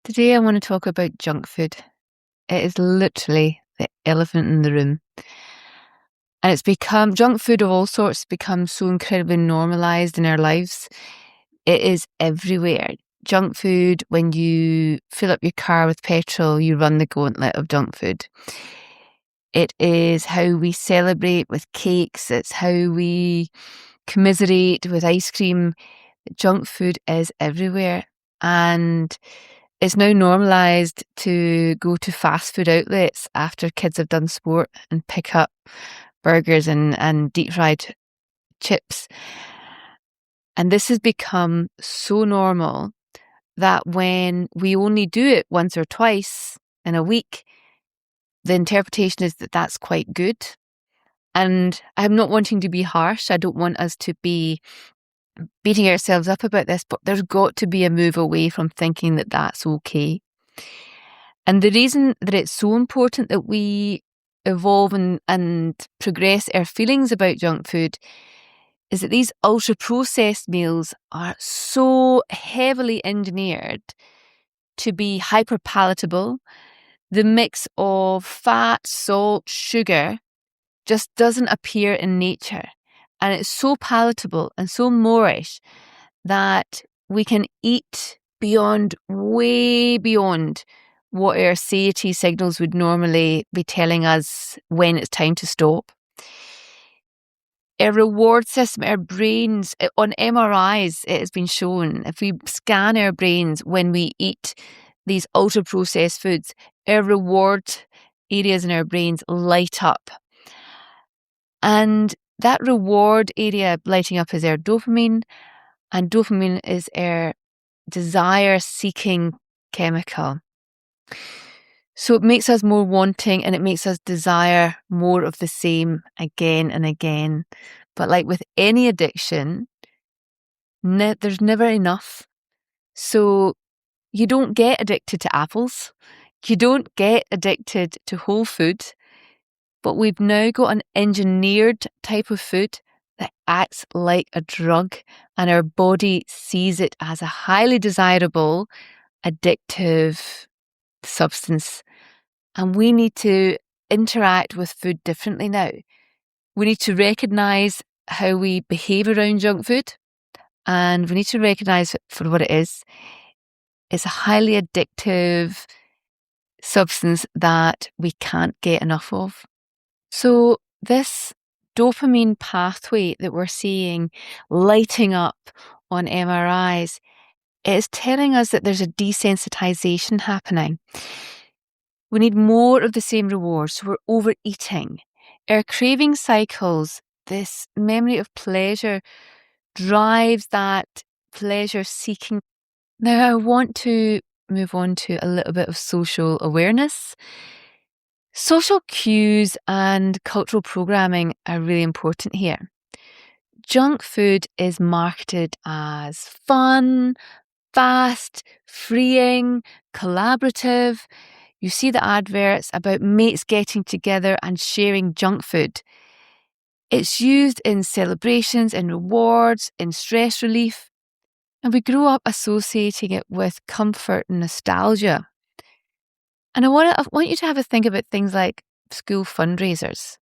Today I want to talk about junk food. It is literally the elephant in the room. And junk food of all sorts become so incredibly normalised in our lives. It is everywhere. Junk food, when you fill up your car with petrol, you run the gauntlet of junk food. It is how we celebrate with cakes. It's how we commiserate with ice cream. Junk food is everywhere. And it's now normalised to go to fast food outlets after kids have done sport and pick up burgers and deep fried chips. And this has become so normal that when we only do it once or twice in a week, the interpretation is that that's quite good. And I'm not wanting to be harsh. I don't want us to be beating ourselves up about this, but there's got to be a move away from thinking that that's okay. And the reason that it's so important that we evolve and progress our feelings about junk food is that these ultra-processed meals are so heavily engineered to be hyper-palatable. The mix of fat, salt, sugar just doesn't appear in nature. And it's so palatable and so moreish that we can eat way beyond what our satiety signals would normally be telling us when it's time to stop. Our reward system, our brains, on MRIs, it has been shown, if we scan our brains when we eat these ultra-processed foods, our reward areas in our brains light up. And that reward area lighting up is our dopamine, and dopamine is our desire-seeking chemical. So it makes us more wanting and it makes us desire more of the same again and again. But like with any addiction, there's never enough. So you don't get addicted to apples. You don't get addicted to whole food. But we've now got an engineered type of food that acts like a drug, and our body sees it as a highly desirable, addictive substance. And we need to interact with food differently now. We need to recognise how we behave around junk food, and we need to recognise it for what it is. It's a highly addictive substance that we can't get enough of. So this dopamine pathway that we're seeing lighting up on MRIs is telling us that there's a desensitization happening. We need more of the same rewards, so we're overeating. Our craving cycles, this memory of pleasure, drives that pleasure seeking. Now I want to move on to a little bit of social awareness. Social cues and cultural programming are really important here. Junk food is marketed as fun, fast, freeing, collaborative. You see the adverts about mates getting together and sharing junk food. It's used in celebrations, in rewards, in stress relief. And we grow up associating it with comfort and nostalgia. And I want you to have a think about things like school fundraisers,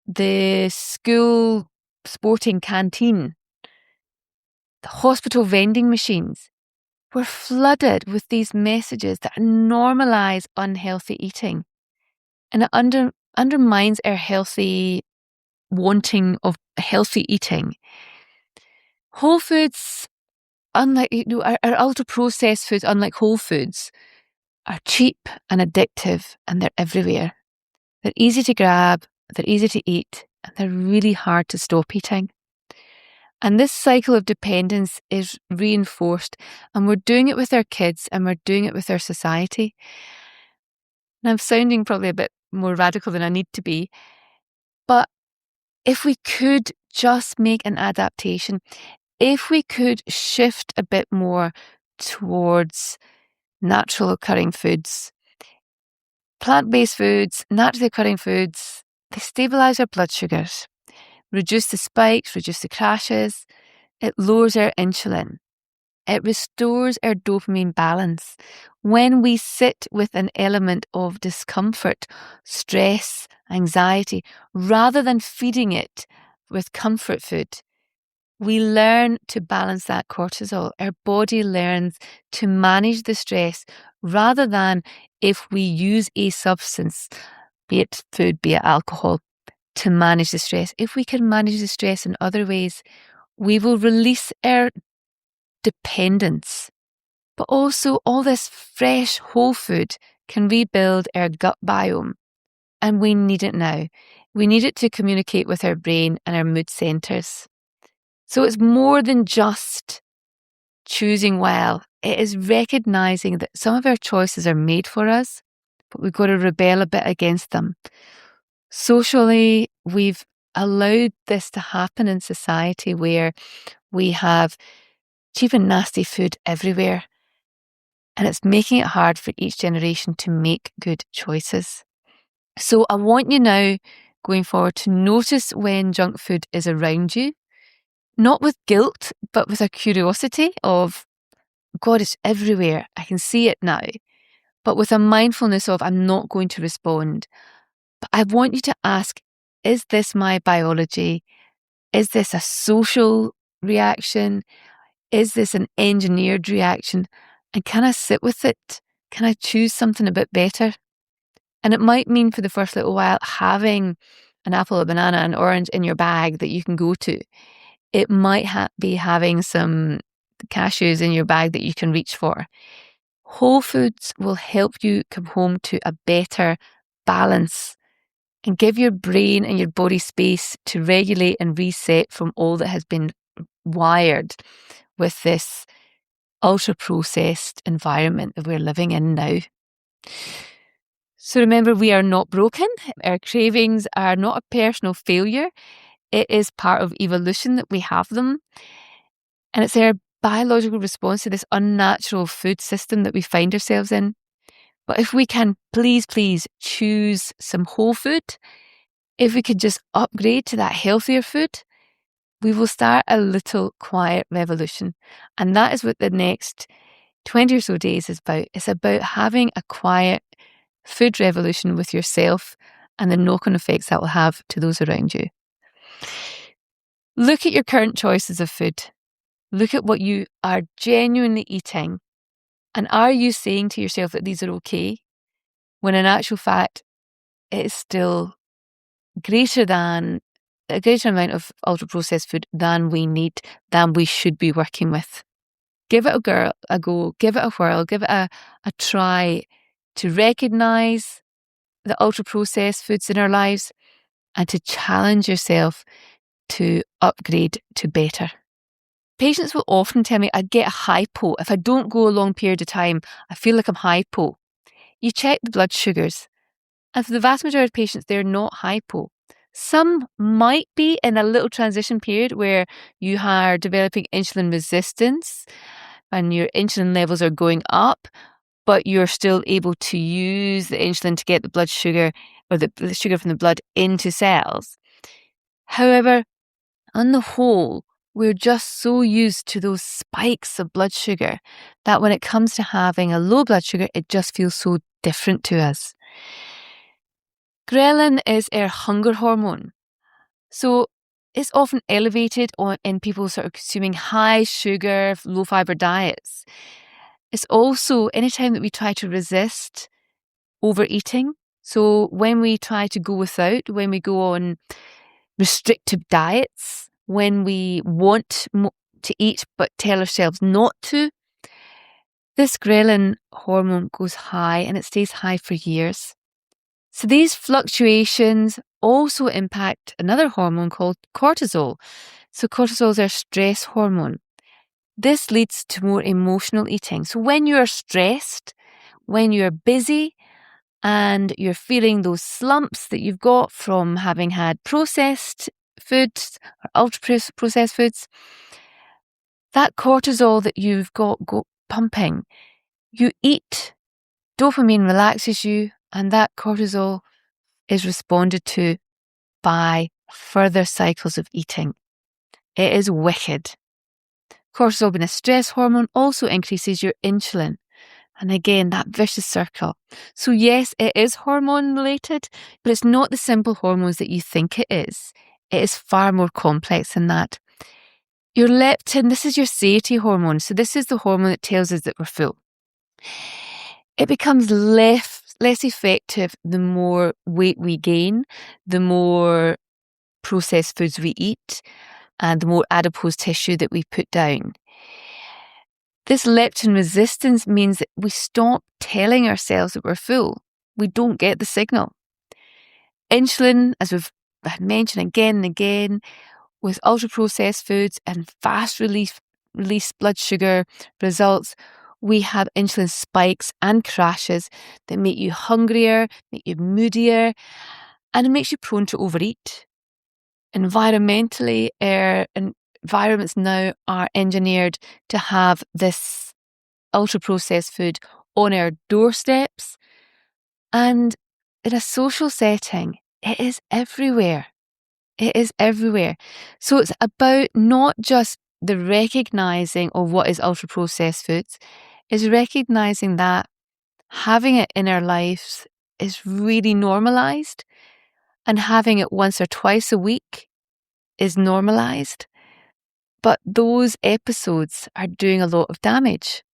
the school sporting canteen, the hospital vending machines. We're flooded with these messages that normalise unhealthy eating. And it undermines our healthy wanting of healthy eating. Whole foods, unlike our ultra-processed foods, unlike whole foods, are cheap and addictive, and they're everywhere. They're easy to grab, they're easy to eat, and they're really hard to stop eating. And this cycle of dependence is reinforced, and we're doing it with our kids and we're doing it with our society. And I'm sounding probably a bit more radical than I need to be, but if we could just make an adaptation, if we could shift a bit more towards natural occurring foods, plant-based foods, naturally occurring foods, they stabilise our blood sugars, reduce the spikes, reduce the crashes. It lowers our insulin. It restores our dopamine balance. When we sit with an element of discomfort, stress, anxiety, rather than feeding it with comfort food, we learn to balance that cortisol. Our body learns to manage the stress rather than if we use a substance, be it food, be it alcohol, to manage the stress. If we can manage the stress in other ways, we will release our dependence. But also, all this fresh, whole food can rebuild our gut biome. And we need it now. We need it to communicate with our brain and our mood centers. So it's more than just choosing well. It is recognizing that some of our choices are made for us, but we've got to rebel a bit against them. Socially, we've allowed this to happen in society where we have cheap and nasty food everywhere. And it's making it hard for each generation to make good choices. So I want you now, going forward, to notice when junk food is around you, not with guilt, but with a curiosity of, God, it's everywhere. I can see it now. But with a mindfulness of, I'm not going to respond. But I want you to ask, is this my biology? Is this a social reaction? Is this an engineered reaction? And can I sit with it? Can I choose something a bit better? And it might mean for the first little while having an apple, a banana, an orange in your bag that you can go to. It might be having some cashews in your bag that you can reach for. Whole foods will help you come home to a better balance and give your brain and your body space to regulate and reset from all that has been wired with this ultra-processed environment that we're living in now. So remember, we are not broken. Our cravings are not a personal failure. It is part of evolution that we have them. And it's our biological response to this unnatural food system that we find ourselves in. But if we can please choose some whole food, if we could just upgrade to that healthier food, we will start a little quiet revolution. And that is what the next 20 or so days is about. It's about having a quiet food revolution with yourself and the knock-on effects that will have to those around you. Look at your current choices of food. Look at what you are genuinely eating. And are you saying to yourself that these are okay, when in actual fact, it is still a greater amount of ultra-processed food than we need, than we should be working with. Give it a go, give it a whirl, give it a try to recognise the ultra-processed foods in our lives and to challenge yourself to upgrade to better. Patients will often tell me, I get a hypo. If I don't go a long period of time, I feel like I'm hypo. You check the blood sugars, and for the vast majority of patients, they're not hypo. Some might be in a little transition period where you are developing insulin resistance and your insulin levels are going up, but you're still able to use the insulin to get the blood sugar or the sugar from the blood into cells. However, on the whole, we're just so used to those spikes of blood sugar that when it comes to having a low blood sugar, it just feels so different to us. Ghrelin is our hunger hormone. So it's often elevated in people sort of consuming high sugar, low fiber diets. It's also anytime that we try to resist overeating. So when we try to go without, when we go on restrictive diets, when we want to eat but tell ourselves not to, this ghrelin hormone goes high and it stays high for years. So these fluctuations also impact another hormone called cortisol. So cortisol is our stress hormone. This leads to more emotional eating. So when you're stressed, when you're busy, and you're feeling those slumps that you've got from having had processed foods or ultra-processed foods, that cortisol that you've got pumping, you eat, dopamine relaxes you, and that cortisol is responded to by further cycles of eating. It is wicked. Cortisol, being a stress hormone, also increases your insulin. And again, that vicious circle. So yes, it is hormone related, but it's not the simple hormones that you think it is. It is far more complex than that. Your leptin, this is your satiety hormone. So this is the hormone that tells us that we're full. It becomes less effective the more weight we gain, the more processed foods we eat, and the more adipose tissue that we put down. This leptin resistance means that we stop telling ourselves that we're full. We don't get the signal. Insulin, as we've mentioned again and again, with ultra-processed foods and fast release blood sugar results, we have insulin spikes and crashes that make you hungrier, make you moodier, and it makes you prone to overeat. Environmentally, environments now are engineered to have this ultra-processed food on our doorsteps, and in a social setting, it is everywhere. It is everywhere. So it's about not just the recognising of what is ultra-processed foods, it's recognising that having it in our lives is really normalised, and having it once or twice a week is normalised. But those episodes are doing a lot of damage.